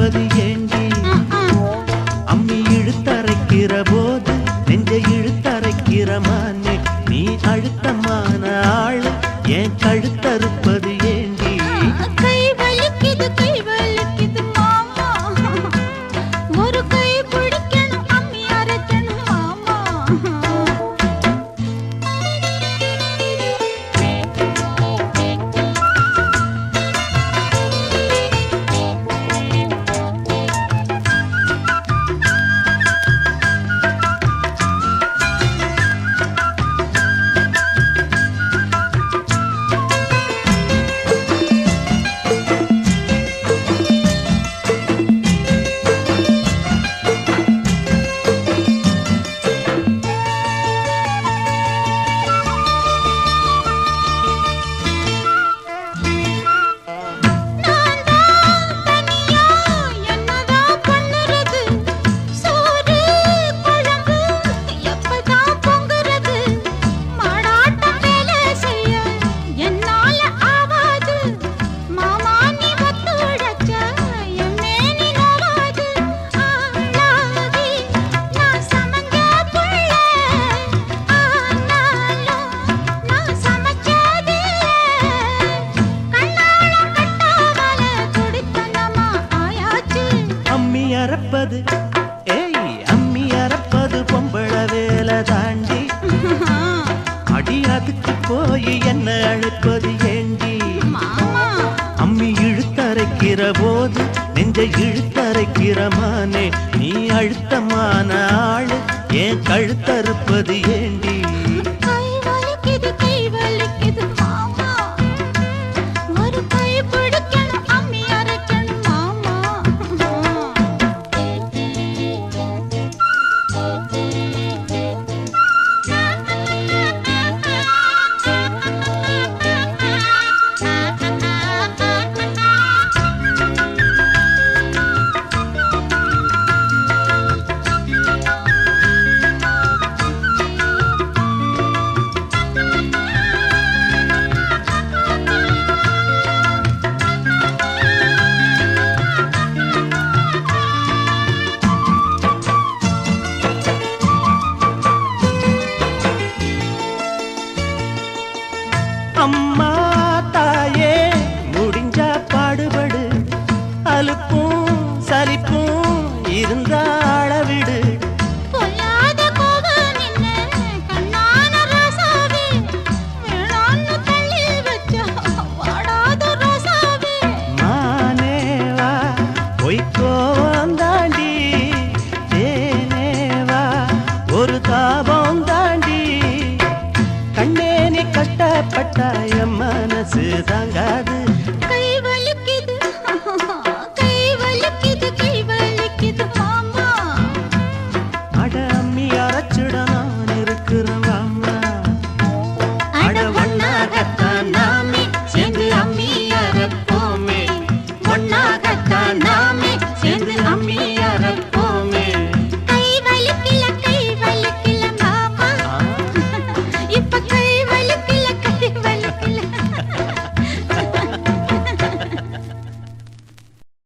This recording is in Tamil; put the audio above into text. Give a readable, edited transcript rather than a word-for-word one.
அறுப்பது ஏண்டி அம்மி இழுத்தரைக்கிற போது நெஞ்சை இழுத்தரைக்கிற மானே நீ அழுத்தமான ஆளு ஏன் கழுத்தறுப்பது ஏண்டி கை வலிக்குது மாமா ஒரு கை பிடிக்கணும் அம்மி அரைக்கணும் மாமா அறப்பது ஏய் அம்மி அறப்பது பொம்பள வேலை தாண்டி அடி அதுக்கு போய் என்ன அழைப்பது ஏண்டி அம்மி இழுத்தரைக்கிற போது நெஞ்சை இழுத்தரைக்கிற மானே நீ அழுத்தமான ஆளு ஏன் கழுத்தறுப்பது ஏண்டி கை வலிக்குது மாமா ஒரு கை பிடிக்கணும் அம்மி அரைக்கணும் மாமா அம்மா தாயே முடிஞ்சா பாடுபடு அலுப்பும் சலிப்பும் இருந்தா அளவிடு பொல்லாத கோபம் என்ன கண்ணான ராசாவே வேணான்னு தள்ளி வச்சா வாடாத ராசாவே மானேவா பொய்க்கோவம் தாண்டி தேனேவா ஒரு தாபம் தாண்டி கண்ணே நீ கஷ்டப்பட்ட என் மனசு தாங்காது